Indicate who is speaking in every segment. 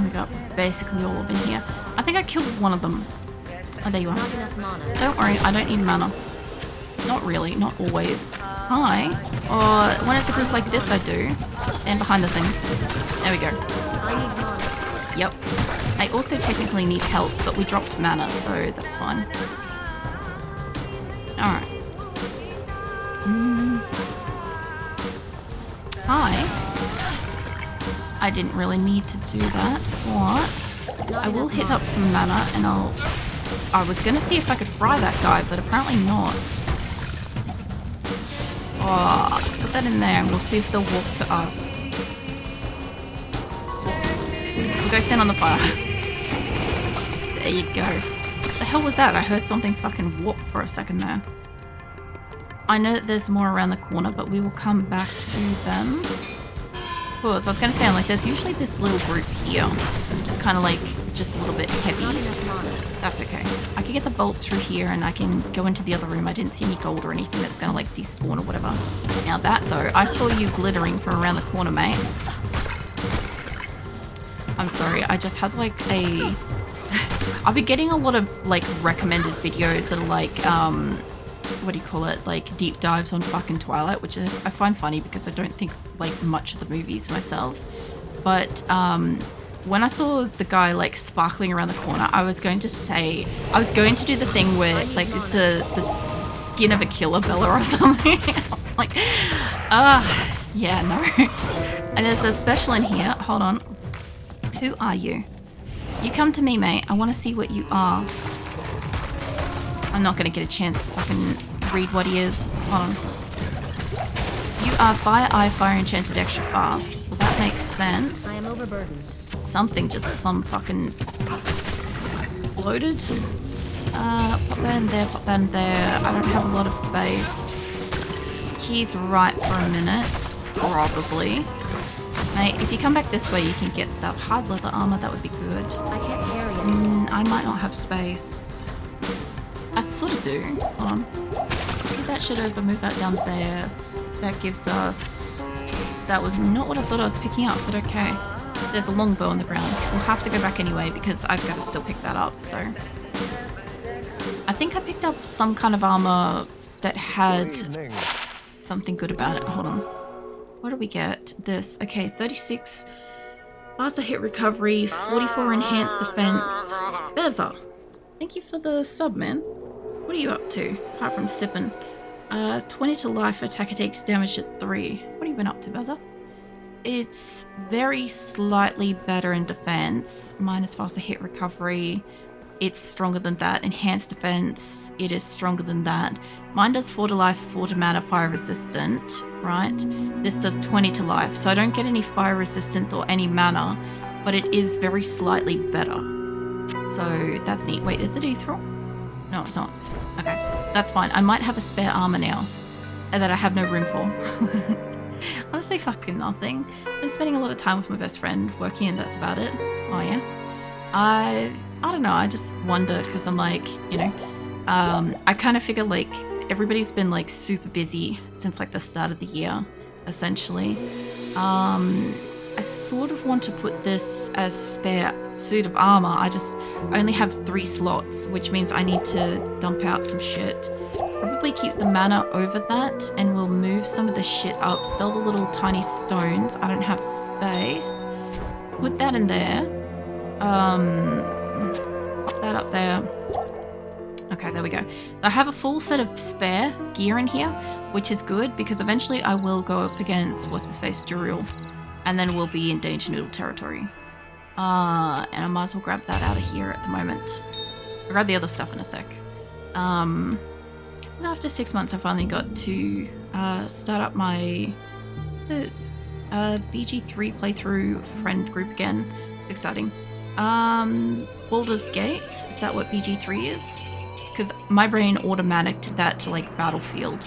Speaker 1: we got basically all of in here. I think I killed one of them. Oh, there you are. Don't worry, I don't need mana. Not really, not always. Hi. Or when it's a group like this, I do. And behind the thing. There we go. Yep. I also technically need health, but we dropped mana, so that's fine. Alright. Hi. I didn't really need to do that. What? I will hit up some mana and I was gonna see if I could fry that guy, but apparently not. Oh, put that in there and we'll see if they'll walk to us. We'll go stand on the fire. There you go. The hell was that? I heard something fucking whoop for a second there. I know that there's more around the corner, but we will come back to them. Cool, so I was gonna say, like, there's usually this little group here. It's kind of like, just a little bit heavy. That's okay. I can get the bolts through here and I can go into the other room. I didn't see any gold or anything that's gonna, like, despawn or whatever. Now that, though, I saw you glittering from around the corner, mate. I'm sorry, I just had, like, a... I've been getting a lot of, like, recommended videos that are, like, what do you call it, like deep dives on fucking Twilight, which I find funny because I don't think like much of the movies myself. But when I saw the guy like sparkling around the corner, I was going to do the thing where it's like it's the skin of a killer Bella or something. Like, yeah, no. And there's a special in here. Hold on. Who are you? You come to me, mate. I want to see what you are. I'm not going to get a chance to fucking read what he is. Hold on. You are fire, eye, fire, enchanted, extra fast. Well, that makes sense.
Speaker 2: I am overburdened.
Speaker 1: Something just plumb fucking exploded. Pop that in there, pop that in there. I don't have a lot of space. He's right for a minute. Probably. Mate, if you come back this way, you can get stuff. Hard leather armor, that would be good.
Speaker 2: I can't carry it.
Speaker 1: I might not have space. I sort of do. Hold on. Move that shit over, move that down there. That gives us... That was not what I thought I was picking up, but okay. There's a longbow on the ground. We'll have to go back anyway because I've got to still pick that up, so... I think I picked up some kind of armor that had something good about it. Hold on. What do we get? This. Okay, 36 faster hit recovery, 44 enhanced defense. Beza, thank you for the sub, man. What are you up to, apart from sipping? 20 to life, attacker takes damage at 3. What have you been up to, Beza? It's very slightly better in defense, minus faster hit recovery. It's stronger than that. Enhanced defense, it is stronger than that. Mine does 4 to life, 4 to mana, fire resistant, right? This does 20 to life, so I don't get any fire resistance or any mana, but it is very slightly better. So that's neat. Wait, is it ethereal? No, it's not. Okay, that's fine. I might have a spare armor now that I have no room for. Honestly, fucking nothing. I've been spending a lot of time with my best friend working, and that's about it. Oh yeah. I don't know, I just wonder because I'm like, you know, I kind of figure like everybody's been like super busy since like the start of the year, essentially. I sort of want to put this as spare suit of armor. I just only have 3 slots, which means I need to dump out some shit. Probably keep the mana over that and we'll move some of the shit up, sell the little tiny stones. I don't have space. Put that in there. Pop that up there. Okay, there we go. So I have a full set of spare gear in here, which is good because eventually I will go up against what's-his-face Juriel, and then we'll be in Danger Noodle territory. And I might as well grab that out of here at the moment. I'll grab the other stuff in a sec. After 6 months, I finally got to start up my BG3 playthrough friend group again. It's exciting. Baldur's Gate, is that what BG3 is? Because my brain automaticed that to like Battlefield.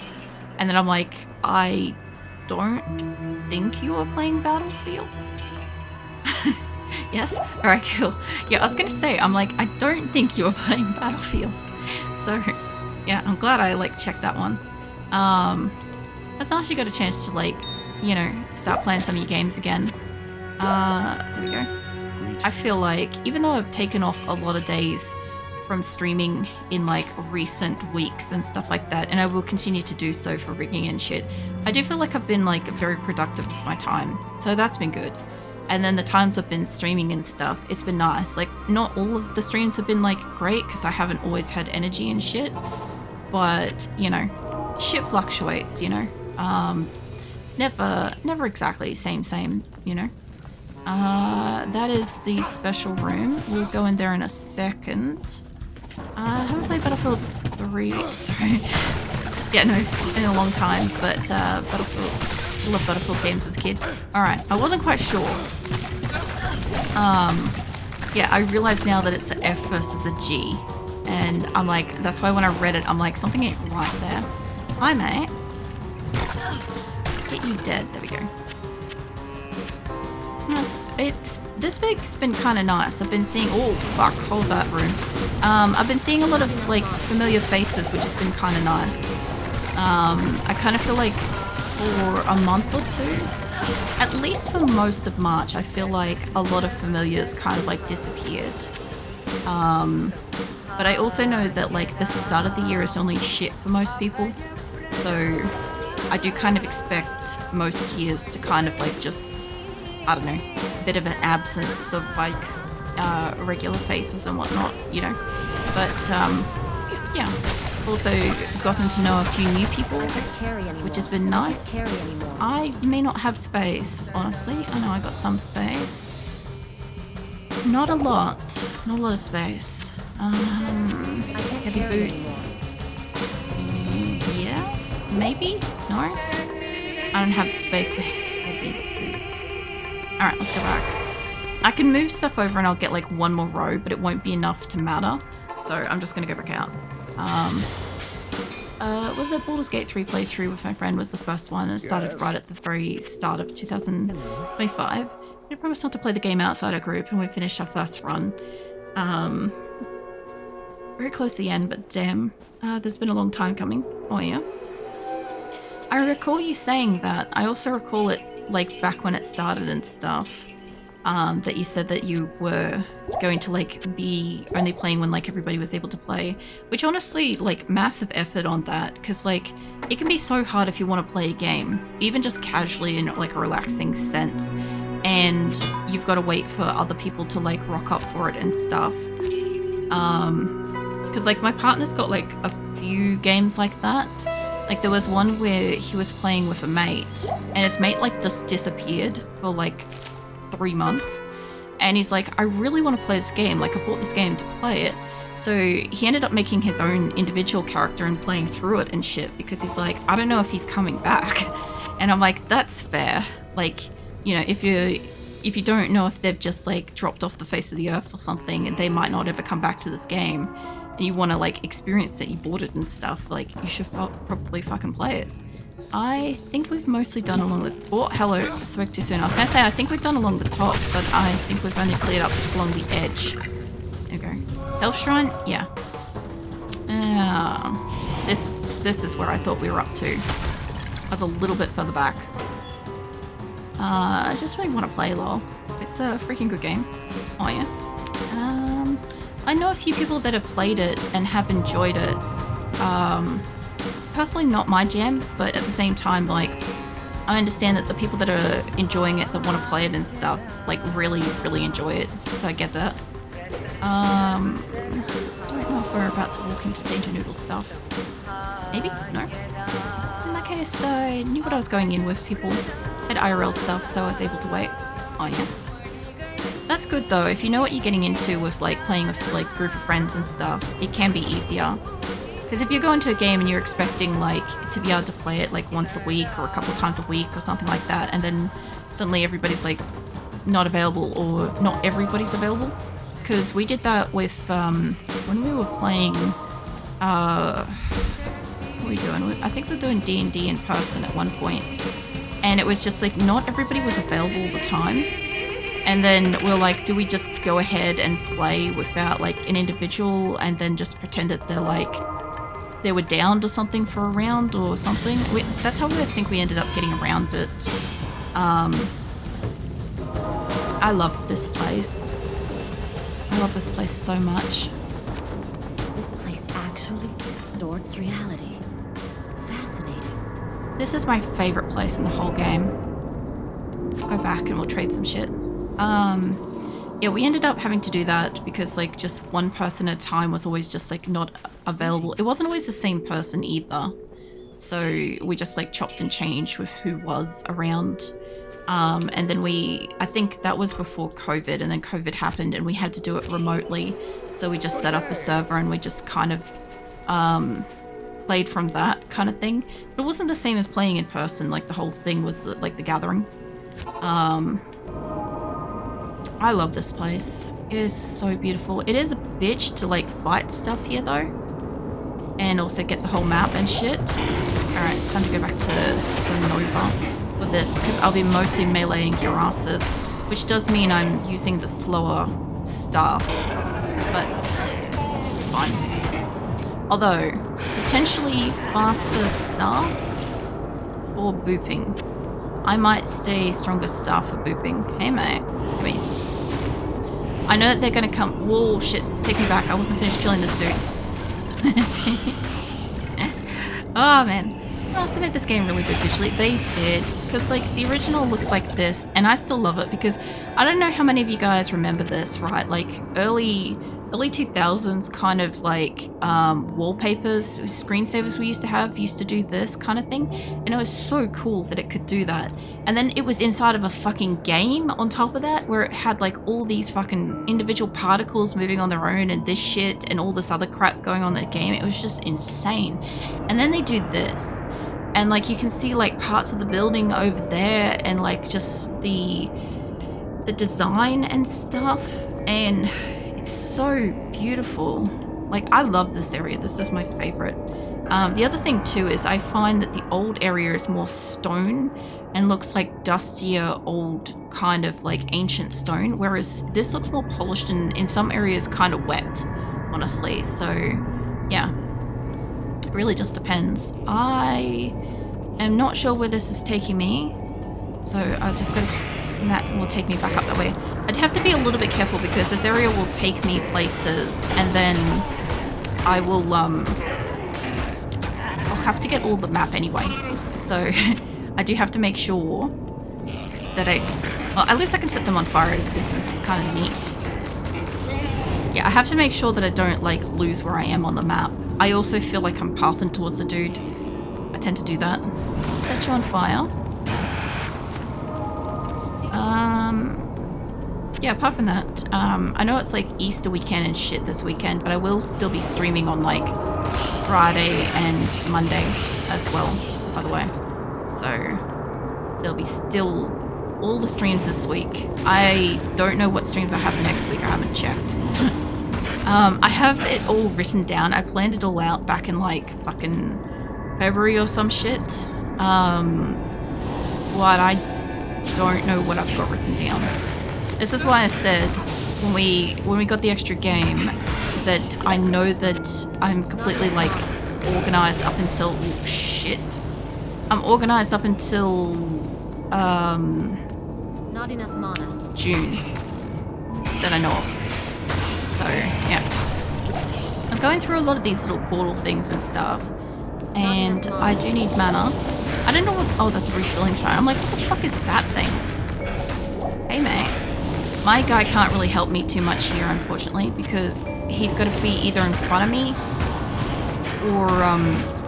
Speaker 1: And then I'm like, I don't think you are playing Battlefield. Yes? Alright, cool. Yeah, I was gonna say, I'm like, I don't think you are playing Battlefield. So, yeah, I'm glad I like checked that one. As long as you got a chance to like, you know, start playing some of your games again. There we go. I feel like even though I've taken off a lot of days from streaming in like recent weeks and stuff like that, and I will continue to do so for rigging and shit, I do feel like I've been like very productive with my time, so that's been good. And then the times I've been streaming and stuff, it's been nice. Like, not all of the streams have been like great because I haven't always had energy and shit, but you know, shit fluctuates, you know. It's never exactly same, you know. That is the special room. We'll go in there in a second. I haven't played Battlefield 3, sorry. Yeah, no, in a long time, but Battlefield, I love Battlefield games as a kid. Alright, I wasn't quite sure. Yeah, I realize now that it's an F versus a G. And I'm like, that's why when I read it, I'm like, something ain't right there. Hi, mate. Get you dead. There we go. This week's been kind of nice. I've been seeing, oh fuck, hold that room. I've been seeing a lot of like familiar faces, which has been kind of nice. I kind of feel like for a month or two, at least for most of March, I feel like a lot of familiars kind of like disappeared. But I also know that like the start of the year is normally shit for most people, so I do kind of expect most years to kind of like just, I don't know, a bit of an absence of like regular faces and whatnot, you know. But yeah, also gotten to know a few new people, which has been nice. I may not have space, honestly. I know I got some space. Not a lot of space. Heavy boots. Yes, maybe? No? I don't have the space for heavy boots. Alright, let's go back. I can move stuff over and I'll get like one more row, but it won't be enough to matter. So I'm just gonna go back out. Was it Baldur's Gate 3 playthrough with my friend was the first one, and it started right at the very start of 2025. We promised not to play the game outside our group, and we finished our first run. Very close to the end, but damn, there's been a long time coming. Oh yeah. I recall you saying that. I also recall it like back when it started and stuff. That you said that you were going to like be only playing when like everybody was able to play, which honestly, like, massive effort on that, because like it can be so hard if you want to play a game, even just casually in like a relaxing sense, and you've got to wait for other people to like rock up for it and stuff. Because like my partner's got like a few games like that. Like there was one where he was playing with a mate, and his mate like just disappeared for like 3 months, and he's like, I really want to play this game, like I bought this game to play it. So he ended up making his own individual character and playing through it and shit, because he's like, I don't know if he's coming back. And I'm like, that's fair. Like, you know, if you don't know if they've just like dropped off the face of the earth or something and they might not ever come back to this game, and you want to like experience it, you bought it and stuff, like you should probably fucking play it. I think we've mostly done along the... Oh, hello. I spoke too soon. I was going to say, I think we've done along the top, but I think we've only cleared up along the edge. There we go. Elf Shrine? Yeah. This is where I thought we were up to. I was a little bit further back. I just really want to play LOL. It's a freaking good game. Oh, yeah. I know a few people that have played it and have enjoyed it. It's personally not my jam, but at the same time, like, I understand that the people that are enjoying it, that want to play it and stuff, like, really, really enjoy it. So I get that. I don't know if we're about to walk into Danger Noodle stuff. Maybe? No? In that case, I knew what I was going in with. People had IRL stuff, so I was able to wait. Oh, yeah. That's good, though. If you know what you're getting into with, like, playing with, like, group of friends and stuff, it can be easier. Because if you go into a game and you're expecting, like, to be able to play it, like, once a week or a couple times a week or something like that, and then suddenly everybody's, like, not available, or not everybody's available. Because we did that with, when we were playing, what were we doing? I think we were doing D&D in person at one point. And it was just, like, not everybody was available all the time. And then we're like, do we just go ahead and play without, like, an individual and then just pretend that they're, like, they were downed or something for a round or something. That's how I think we ended up getting around it. I love this place. I love this place so much.
Speaker 2: This place actually distorts reality. Fascinating.
Speaker 1: This is my favorite place in the whole game. Go back and we'll trade some shit. Yeah, we ended up having to do that because like just one person at a time was always just like not available. It wasn't always the same person either. So we just like chopped and changed with who was around. And then I think that was before COVID, and then COVID happened and we had to do it remotely. So we just set up a server and we just kind of played from that kind of thing. But it wasn't the same as playing in person. Like the whole thing was like the gathering. I love this place. It is so beautiful. It is a bitch to like fight stuff here though. And also get the whole map and shit. Alright, time to go back to Sonova with this, because I'll be mostly meleeing your asses, which does mean I'm using the slower staff, but it's fine. Although, potentially faster staff for booping. I might stay stronger staff for booping. Hey mate, come here. I know that they're gonna come. Whoa, shit, take me back. I wasn't finished killing this dude. Oh man, they also made this game really good visually. They did, because like the original looks like this, and I still love it because I don't know how many of you guys remember this, right? Like early 2000s kind of like wallpapers, screensavers we used to do this kind of thing, and it was so cool that it could do that. And then it was inside of a fucking game on top of that, where it had like all these fucking individual particles moving on their own and this shit and all this other crap going on in the game. It was just insane. And then they do this, and like you can see like parts of the building over there, and like just the design and stuff, and it's so beautiful. Like, I love this area. This is my favorite. The other thing too is I find that the old area is more stone and looks like dustier, old kind of like ancient stone, whereas this looks more polished and in some areas kind of wet, honestly. So yeah, it really just depends. I am not sure where this is taking me, so I just gotta, and that will take me back up that way. I'd have to be a little bit careful because this area will take me places, and then I will I'll have to get all the map anyway. So I do have to make sure that well, at least I can set them on fire at a distance. It's kind of neat. Yeah, I have to make sure that I don't like lose where I am on the map. I also feel like I'm pathing towards the dude. I tend to do that. Set you on fire. Yeah, apart from that, I know it's like Easter weekend and shit this weekend, but I will still be streaming on like Friday and Monday as well, by the way. So there'll be still all the streams this week. I don't know what streams I have next week. I haven't checked. I have it all written down. I planned it all out back in like fucking February or some shit. But I don't know what I've got written down. This is why I said when we got the extra game that I know that I'm completely like organized up until I'm organized up until
Speaker 2: Not enough mana.
Speaker 1: June that I know of. So yeah, I'm going through a lot of these little portal things and stuff, and I do need mana. I don't know what. Oh, that's a refilling shine. I'm like, what the fuck is that thing? Hey mate. My guy can't really help me too much here, unfortunately, because he's got to be either in front of me or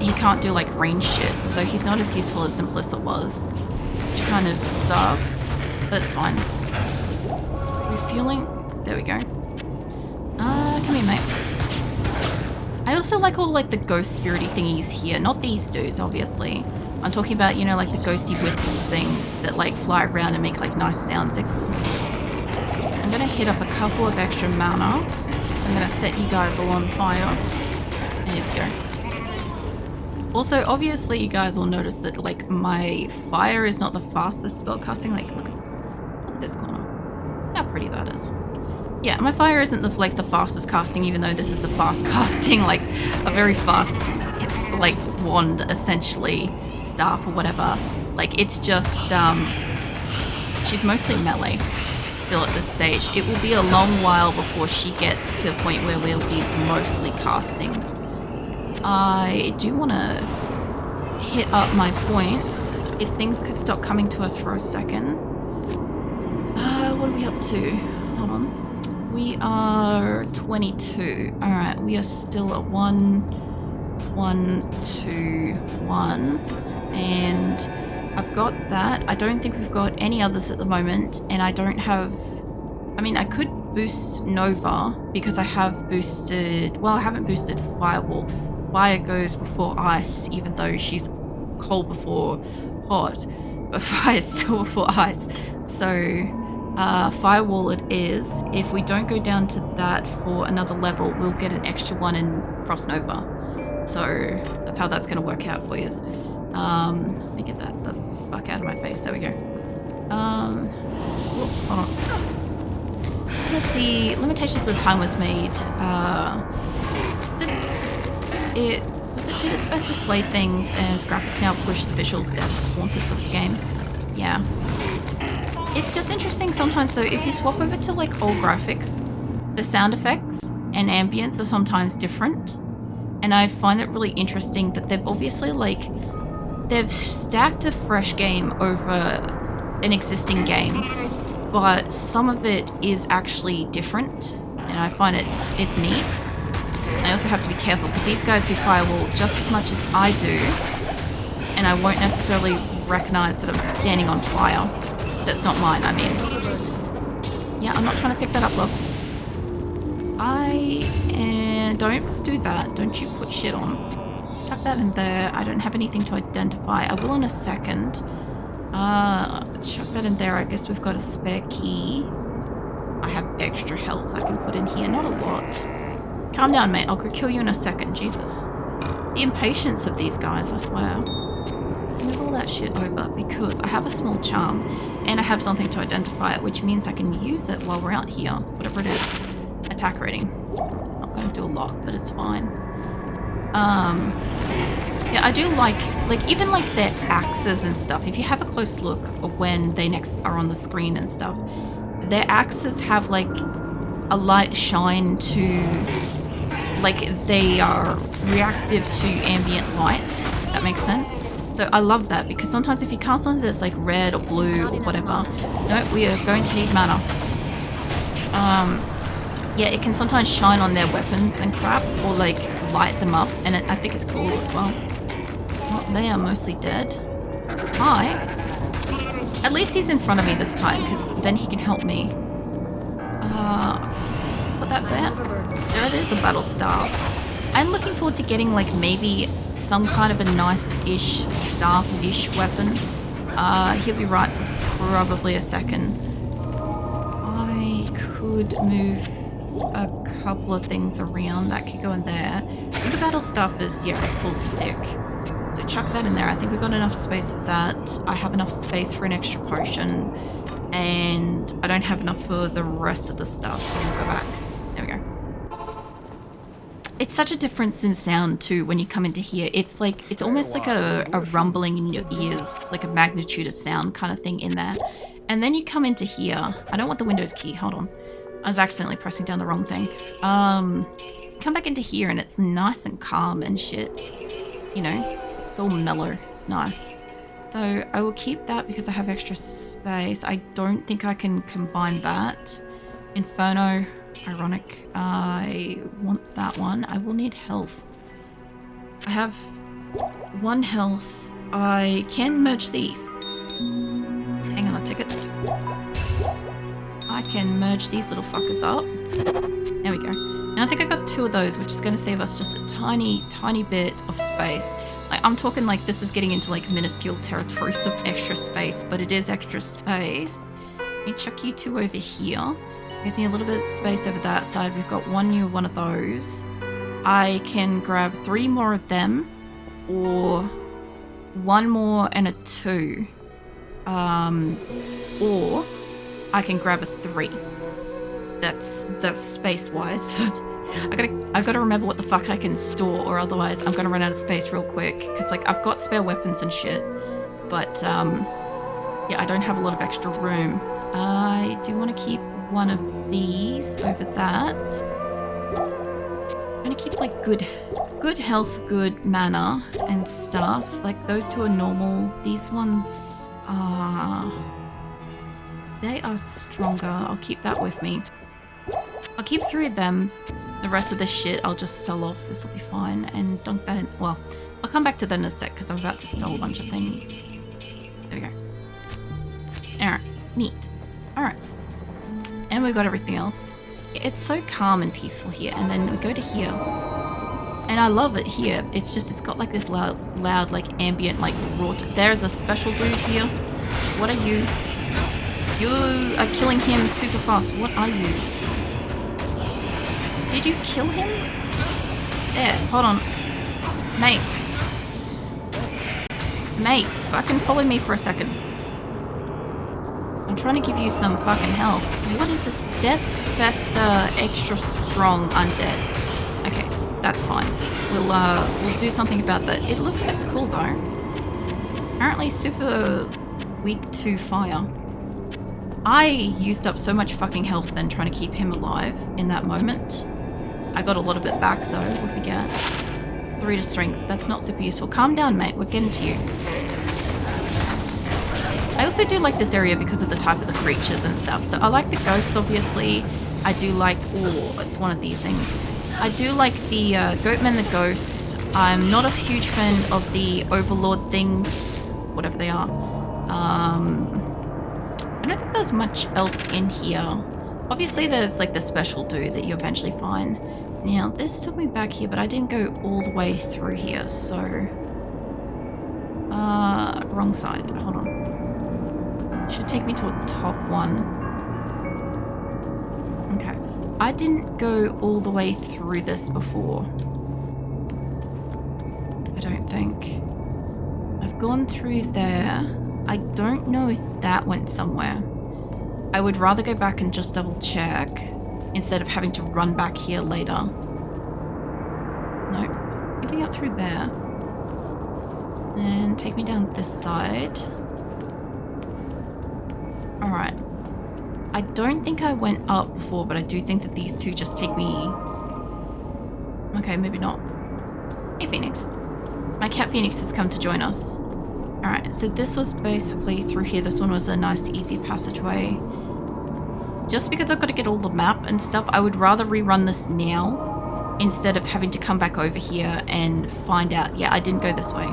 Speaker 1: he can't do like range shit, so he's not as useful as Simplicit was, which kind of sucks, but it's fine. Refueling? There we go. Come here, mate. I also like all like the ghost spirity thingies here, not these dudes, obviously. I'm talking about, you know, like the ghosty wisp things that like fly around and make like nice sounds. They're cool. I'm gonna hit up a couple of extra mana, so I'm gonna set you guys all on fire. There you go. Also, obviously, you guys will notice that like my fire is not the fastest spell casting. Like, look at this corner. How pretty that is. Yeah, my fire isn't the fastest casting, even though this is a fast casting, like a very fast, like wand essentially, staff or whatever. Like it's just, she's mostly melee. still at this stage. It will be a long while before she gets to a point where we'll be mostly casting. I do want to hit up my points. If things could stop coming to us for a second. What are we up to? Hold on. We are 22. Alright, we are still at 1, 1, 2, 1. And I've got that. I don't think we've got any others at the moment. And I don't have... I mean, I could boost Nova because I have boosted... Well, I haven't boosted Firewall. Fire goes before ice, even though she's cold before hot. But fire's still before ice. So... Firewall it is. If we don't go down to that for another level, we'll get an extra one in Frost Nova. So that's how that's going to work out for you. Let me get that the fuck out of my face. There we go. Hold on. The limitations of the time was made. Did its best display things as graphics now push the visual steps wanted for this game? Yeah. It's just interesting sometimes, though, if you swap over to, like, old graphics, the sound effects and ambience are sometimes different. And I find it really interesting that they've obviously, like, they've stacked a fresh game over an existing game, but some of it is actually different, and I find it's neat. I also have to be careful, because these guys do Firewall just as much as I do, and I won't necessarily recognize that I'm standing on fire. That's not mine, I mean. Yeah, I'm not trying to pick that up, love. Don't do that. Don't you put shit on. Chuck that in there. I don't have anything to identify. I will in a second. Chuck that in there. I guess we've got a spare key. I have extra health I can put in here. Not a lot. Calm down, mate. I'll go kill you in a second. Jesus. The impatience of these guys, I swear. Move all that shit over because I have a small charm and I have something to identify it, which means I can use it while we're out here, whatever it is. Attack rating. It's not going to do a lot, but it's fine. Yeah, I do like even like their axes and stuff. If you have a close look of when they next are on the screen and stuff, their axes have like a light shine to, like they are reactive to ambient light. That makes sense. So I love that because sometimes if you cast something that's like red or blue or whatever, no, we are going to need mana. Yeah, it can sometimes shine on their weapons and crap or like light them up, and I think it's cool as well. Well, they are mostly dead. Hi. At least he's in front of me this time because then he can help me. Put that there. There it is, a battle staff. I'm looking forward to getting like maybe some kind of a nice-ish staff-ish weapon. He'll be right for probably a second. I could move a couple of things around that could go in there. The battle staff is, yeah, a full stick. So chuck that in there. I think we've got enough space for that. I have enough space for an extra potion. And I don't have enough for the rest of the stuff, so we'll go back. There we go. It's such a difference in sound too when you come into here. It's like, it's almost like a rumbling in your ears, like a magnitude of sound kind of thing in there. And then you come into here. I don't want the Windows key, hold on. I was accidentally pressing down the wrong thing. Come back into here and it's nice and calm and shit. You know, it's all mellow, it's nice. So I will keep that because I have extra space. I don't think I can combine that. Inferno. Ironic. I want that one. I will need health. I have 1 health. I can merge these. Hang on a ticket. I can merge these little fuckers up. There we go. Now I think I got 2 of those, which is going to save us just a tiny, tiny bit of space. Like, I'm talking like this is getting into like minuscule territories of extra space, but it is extra space. Let me chuck you 2 over here. Gives me a little bit of space over that side. We've got 1 new one of those. I can grab 3 more of them, or 1 more and a 2. Or I can grab a 3. That's space-wise. I've got to remember what the fuck I can store, or otherwise I'm gonna run out of space real quick. Because like I've got spare weapons and shit, but yeah, I don't have a lot of extra room. I do want to keep one of these over that. I'm going to keep like good health, good mana and stuff. Like those two are normal. These ones are... They are stronger. I'll keep that with me. I'll keep 3 of them. The rest of this shit I'll just sell off. This will be fine. And dunk that in. Well, I'll come back to that in a sec because I'm about to sell a bunch of things. There we go. Alright. Neat. Alright. And we've got everything else. It's so calm and peaceful here. And then we go to here. And I love it here. It's just, it's got like this loud like ambient, like raw. There's a special dude here. What are you? You are killing him super fast. What are you? Did you kill him? There, hold on. Mate. Mate, fucking follow me for a second. I'm trying to give you some fucking health. What is this? Death Fester extra strong undead. Okay, that's fine. We'll do something about that. It looks super cool though. Apparently super weak to fire. I used up so much fucking health then trying to keep him alive in that moment. I got a lot of it back though. What did we get? 3 to strength. That's not super useful. Calm down, mate. We're getting to you. I also do like this area because of the type of the creatures and stuff. So I like the ghosts, obviously. I do like... Oh, it's one of these things. I do like the goatmen, the ghosts. I'm not a huge fan of the overlord things. Whatever they are. I don't think there's much else in here. Obviously there's like the special dude that you eventually find. Now this took me back here, but I didn't go all the way through here, so... wrong side. Hold on. Should take me to a top one. Okay. I didn't go all the way through this before. I don't think. I've gone through there. I don't know if that went somewhere. I would rather go back and just double check instead of having to run back here later. Nope. Maybe up through there. And take me down this side. Alright. I don't think I went up before, but I do think that these two just take me... Okay, maybe not. Hey, Phoenix. My cat Phoenix has come to join us. Alright, so this was basically through here. This one was a nice, easy passageway. Just because I've got to get all the map and stuff, I would rather rerun this now instead of having to come back over here and find out. Yeah, I didn't go this way.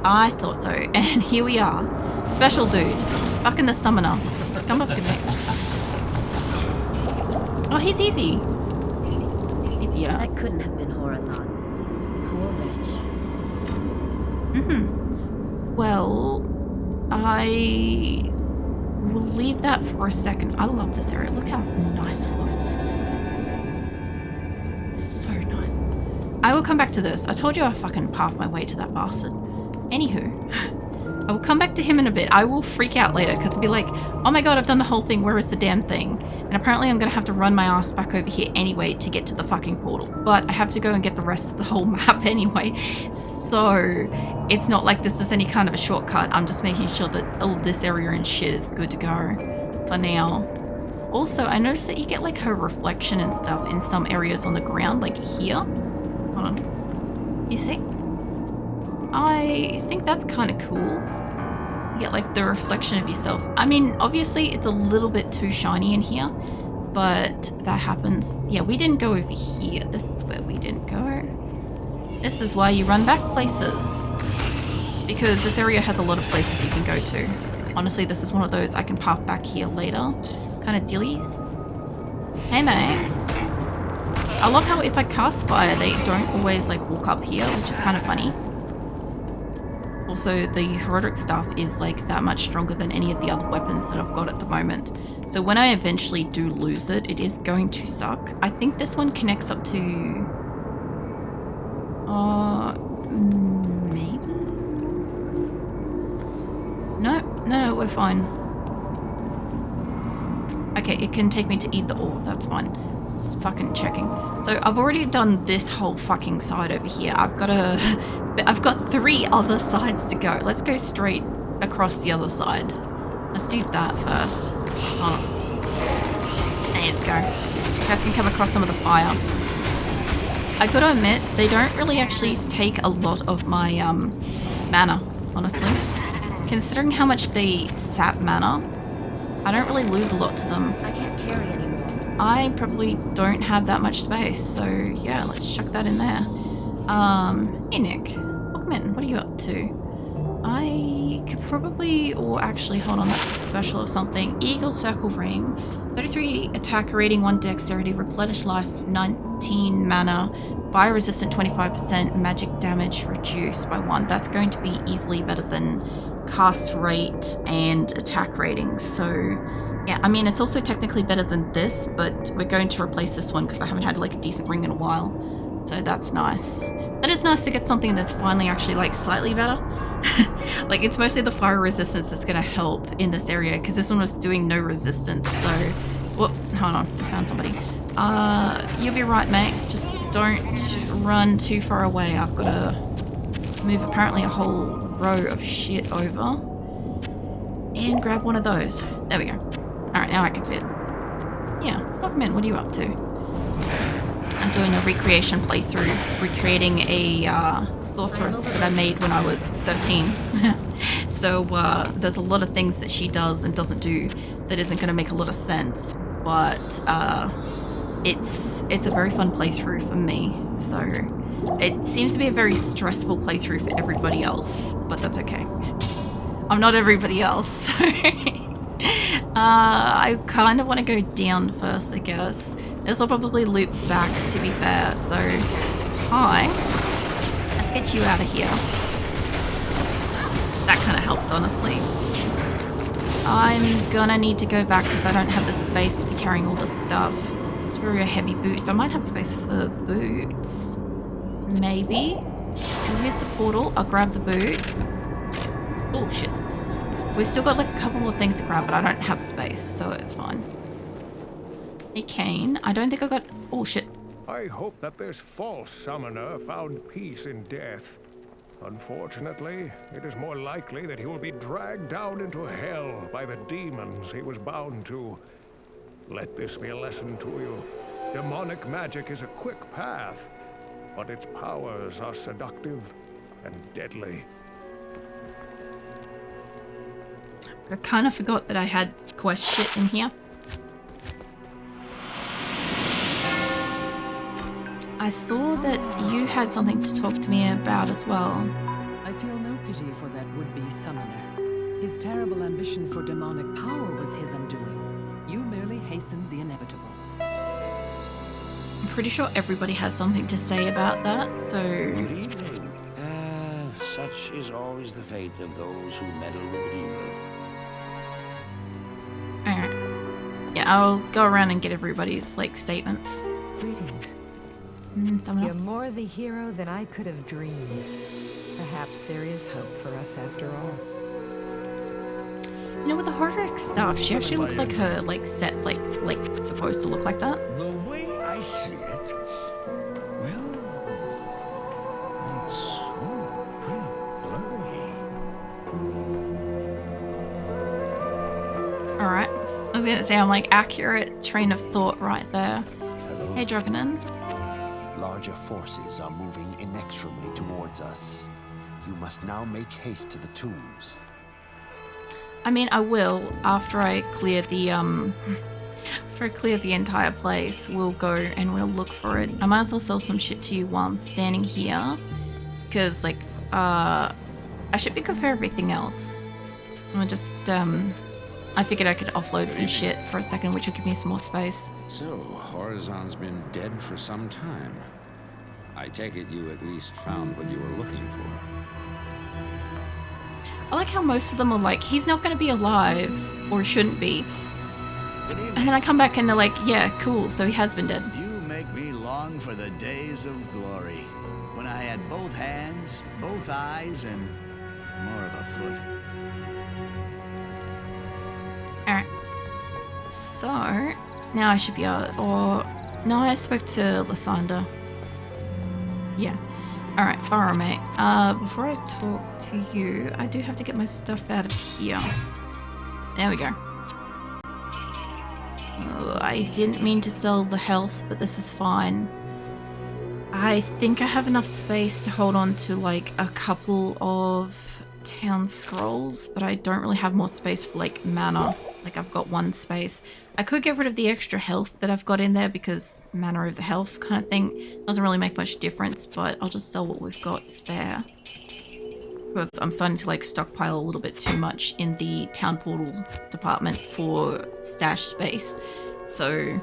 Speaker 1: I thought so. And here we are. Special dude. Fucking the summoner. Come up to me. Oh, he's easy. Easier.
Speaker 2: That couldn't have been Horizon. Poor wretch.
Speaker 1: Well, I will leave that for a second. I love this area. Look how nice it looks. So nice. I will come back to this. I told you I fucking pathed my way to that bastard. Anywho, I will come back to him in a bit. I will freak out later because I'll be like, oh my god, I've done the whole thing. Where is the damn thing? And apparently I'm going to have to run my ass back over here anyway to get to the fucking portal. But I have to go and get the rest of the whole map anyway. So it's not like this is any kind of a shortcut. I'm just making sure that all this area and shit is good to go for now. Also, I noticed that you get like her reflection and stuff in some areas on the ground, like here. Hold on. You see? I think that's kind of cool. You get like the reflection of yourself. I mean, obviously it's a little bit too shiny in here, but that happens. Yeah, we didn't go over here. This is where we didn't go. This is why you run back places. Because this area has a lot of places you can go to. Honestly, this is one of those I can path back here later kind of dillies. Hey mate. I love how if I cast fire, they don't always like walk up here, which is kind of funny. Also, the heroic staff is like that much stronger than any of the other weapons that I've got at the moment. So when I eventually do lose it, it is going to suck. I think this one connects up to... maybe? No, we're fine. Okay, it can take me to either or, that's fine. It's fucking checking. So I've already done this whole fucking side over here. I've got 3 other sides to go. Let's go straight across the other side. Let's do that first. Hold on. Let's go. You guys can come across some of the fire. I gotta admit, they don't really actually take a lot of my mana, honestly. Considering how much they sap mana, I don't really lose a lot to them.
Speaker 2: I can't carry anymore.
Speaker 1: I probably don't have that much space, so yeah, let's chuck that in there. Hey Nick, welcome in. What are you up to? I could probably, or actually, hold on, that's a special of something. Eagle Circle Ring, 33 attack rating, 1 dexterity, replenish life, 19 mana, fire resistant 25%, magic damage reduced by 1. That's going to be easily better than cast rate and attack ratings. So yeah, I mean, it's also technically better than this, but we're going to replace this one because I haven't had like a decent ring in a while. So that's nice. That is nice to get something that's finally actually like slightly better. Like it's mostly the fire resistance that's going to help in this area because this one was doing no resistance. So, whoop, hold on, I found somebody. You'll be right, mate. Just don't run too far away. I've got to move apparently a whole row of shit over and grab one of those. There we go. All right, now I can fit. Yeah, welcome in. What are you up to? I'm doing a recreation playthrough, recreating a sorceress that I made when I was 13. So there's a lot of things that she does and doesn't do that isn't going to make a lot of sense, but it's a very fun playthrough for me. So it seems to be a very stressful playthrough for everybody else, but that's okay. I'm not everybody else, so I kind of want to go down first, I guess. This will probably loop back, to be fair, so hi. Let's get you out of here. That kind of helped, honestly. I'm gonna need to go back because I don't have the space to be carrying all this stuff. It's very heavy boots. I might have space for boots. Maybe. We'll use the portal. I'll grab the boots. Oh, shit. We've still got like a couple more things to grab, but I don't have space, so it's fine. A cane. I don't think I got... Oh, shit.
Speaker 3: I hope that this false summoner found peace in death. Unfortunately, it is more likely that he will be dragged down into hell by the demons he was bound to. Let this be a lesson to you. Demonic magic is a quick path, but its powers are seductive and deadly.
Speaker 1: I kind of forgot that I had quest shit in here. I saw that you had something to talk to me about as well.
Speaker 4: I feel no pity for that would-be summoner. His terrible ambition for demonic power was his undoing. You merely hastened the inevitable.
Speaker 1: I'm pretty sure everybody has something to say about that, so...
Speaker 5: Good evening. Such is always the fate of those who meddle with evil.
Speaker 1: Alright. Yeah, I'll go around and get everybody's, like, statements.
Speaker 6: Greetings.
Speaker 1: Someone
Speaker 6: You're
Speaker 1: else?
Speaker 6: more the hero than I could have dreamed. Perhaps there is hope for us after all.
Speaker 1: You know, with the Horrific stuff, she actually looks like her, like, set's, like supposed to look like that.
Speaker 5: The way I see it, well, it's pretty blurry.
Speaker 1: Alright. I was gonna say, I'm like, accurate train of thought right there.
Speaker 5: Hello.
Speaker 1: Hey, Dragonin.
Speaker 5: Larger forces are moving inexorably towards us. You must now make haste to the tombs.
Speaker 1: I mean, I will after I clear the after I clear the entire place. We'll go and we'll look for it. I might as well sell some shit to you while I'm standing here, because like I should be good for everything else. I just I figured I could offload some shit for a second, which would give me some more space.
Speaker 7: So, Horizon's been dead for some time. I take it you at least found what you were looking for.
Speaker 1: I like how most of them are like, he's not going to be alive, or shouldn't be. And then I come back and they're like, yeah, cool, so he has been dead.
Speaker 8: You make me long for the days of glory, when I had both hands, both eyes, and more of a foot.
Speaker 1: Alright. So, now I should be able, or, no, I spoke to Lysander. Yeah. Alright, Farah, mate. Before I talk to you, I do have to get my stuff out of here. There we go. Oh, I didn't mean to sell the health, but this is fine. I think I have enough space to hold on to like a couple of town scrolls, but I don't really have more space for like mana. Like I've got one space. I could get rid of the extra health that I've got in there because mana over the health kind of thing doesn't really make much difference, but I'll just sell what we've got spare. Because I'm starting to like stockpile a little bit too much in the town portal department for stash space. So